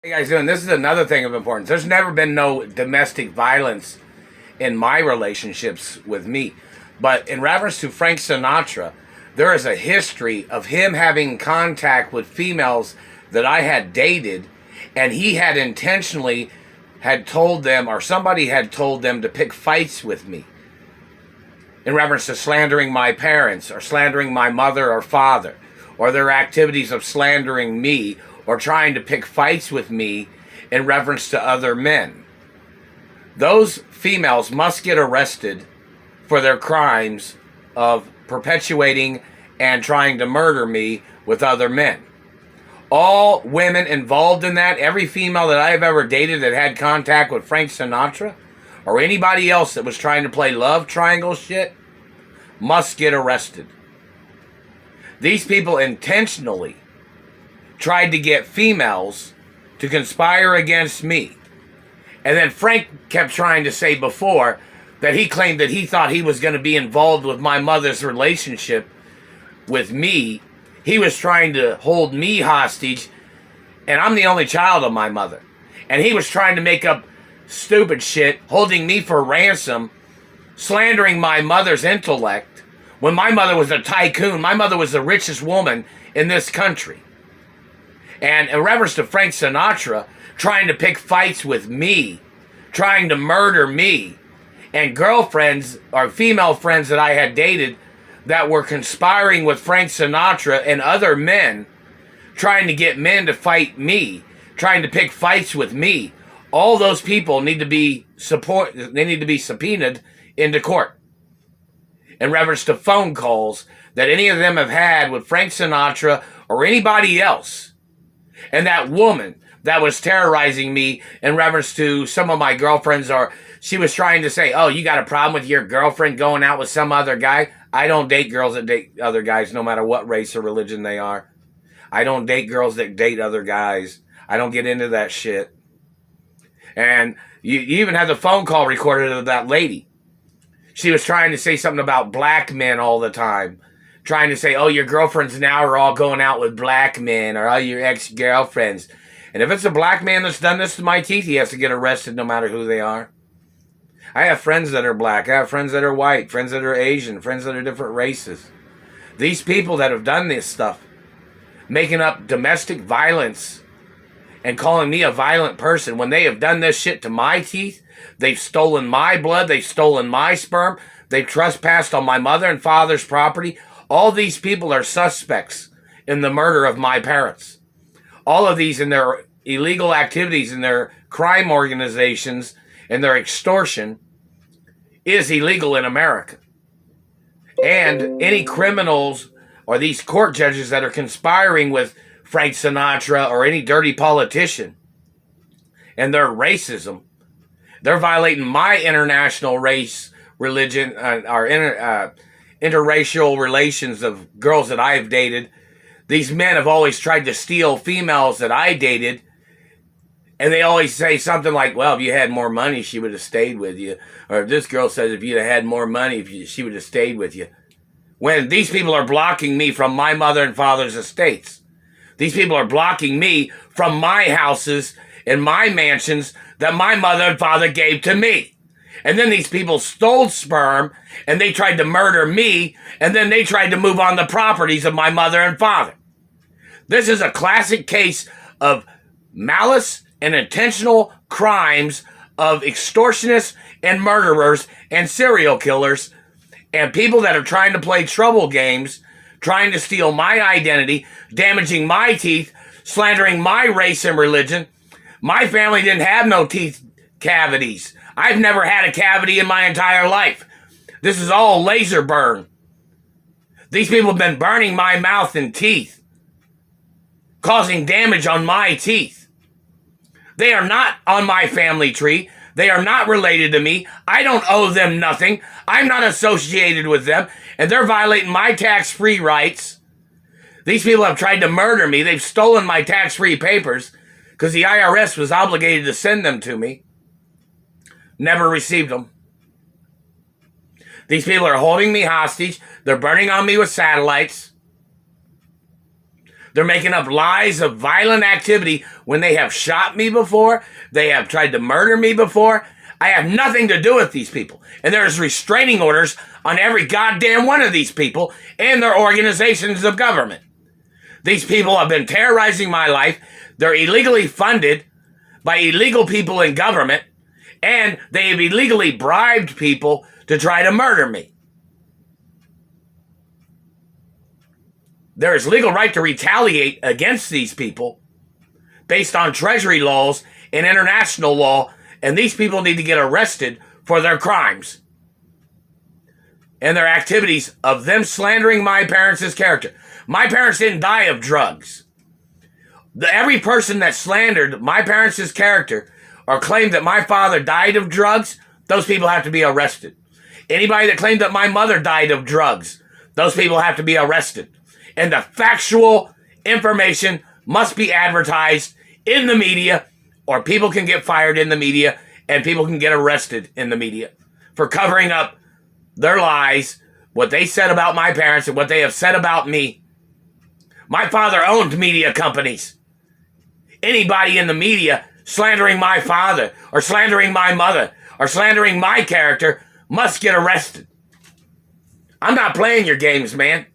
Hey guys doing? This is another thing of importance. There's never been no domestic violence in my relationships with me. But in reference to Frank Sinatra, there is a history of him having contact with females that I had dated, and he had intentionally had told them, or somebody had told them, to pick fights with me in reference to slandering my parents or slandering my mother or father, or their activities of slandering me or trying to pick fights with me in reference to other men. Those females must get arrested for their crimes of perpetuating and trying to murder me with other men. All women involved in that, every female that I've ever dated that had contact with Frank Sinatra, or anybody else that was trying to play love triangle shit, must get arrested. These people intentionally tried to get females to conspire against me. And then Frank kept trying to say before that he claimed that he thought he was going to be involved with my mother's relationship with me. He was trying to hold me hostage, and I'm the only child of my mother. And he was trying to make up stupid shit, holding me for ransom, slandering my mother's intellect, when my mother was a tycoon. My mother was the richest woman in this country. And in reference to Frank Sinatra trying to pick fights with me, trying to murder me, and girlfriends or female friends that I had dated that were conspiring with Frank Sinatra and other men, trying to get men to fight me, trying to pick fights with me, all those people need to be they need to be subpoenaed into court in reference to phone calls that any of them have had with Frank Sinatra or anybody else. And that woman that was terrorizing me in reference to some of my girlfriends, or she was trying to say, oh, you got a problem with your girlfriend going out with some other guy? I don't date girls that date other guys, no matter what race or religion they are. I don't date girls that date other guys. I don't get into that shit. And you even had the phone call recorded of that lady. She was trying to say something about black men all the time. Trying to say, oh, your girlfriends now are all going out with black men, or all your ex-girlfriends. And if it's a black man that's done this to my teeth, he has to get arrested no matter who they are. I have friends that are black. I have friends that are white, friends that are Asian, friends that are different races. These people that have done this stuff, making up domestic violence and calling me a violent person, when they have done this shit to my teeth, they've stolen my blood, they've stolen my sperm, they've trespassed on my mother and father's property. All these people are suspects in the murder of my parents. All of these in their illegal activities, in their crime organizations, and their extortion is illegal in America. And any criminals or these court judges that are conspiring with Frank Sinatra or any dirty politician and their racism, they're violating my international race, religion, our interracial relations of girls that I've dated. These men have always tried to steal females that I dated, and they always say something like, well, if you had more money, she would have stayed with you. Or if this girl says, if you had more money, she would have stayed with you. When these people are blocking me from my mother and father's estates. These people are blocking me from my houses and my mansions that my mother and father gave to me. And then these people stole sperm, and they tried to murder me, and then they tried to move on the properties of my mother and father. This is a classic case of malice and intentional crimes of extortionists and murderers and serial killers and people that are trying to play trouble games, trying to steal my identity, damaging my teeth, slandering my race and religion. My family didn't have no teeth cavities. I've never had a cavity in my entire life. This is all laser burn. These people have been burning my mouth and teeth, causing damage on my teeth. They are not on my family tree. They are not related to me. I don't owe them nothing. I'm not associated with them, and they're violating my tax-free rights. These people have tried to murder me. They've stolen my tax-free papers because the IRS was obligated to send them to me. Never received them. These people are holding me hostage. They're burning on me with satellites. They're making up lies of violent activity when they have shot me before. They have tried to murder me before. I have nothing to do with these people. And there's restraining orders on every goddamn one of these people and their organizations of government. These people have been terrorizing my life. They're illegally funded by illegal people in government, and they have illegally bribed people to try to murder me. There is legal right to retaliate against these people based on Treasury laws and international law, and these people need to get arrested for their crimes and their activities of them slandering my parents' character. My parents didn't die of drugs. Every person that slandered my parents' character or claimed that my father died of drugs, those people have to be arrested. Anybody that claimed that my mother died of drugs, those people have to be arrested. And the factual information must be advertised in the media, or people can get fired in the media and people can get arrested in the media for covering up their lies, what they said about my parents and what they have said about me. My father owned media companies. Anybody in the media slandering my father or slandering my mother or slandering my character must get arrested. I'm not playing your games, man.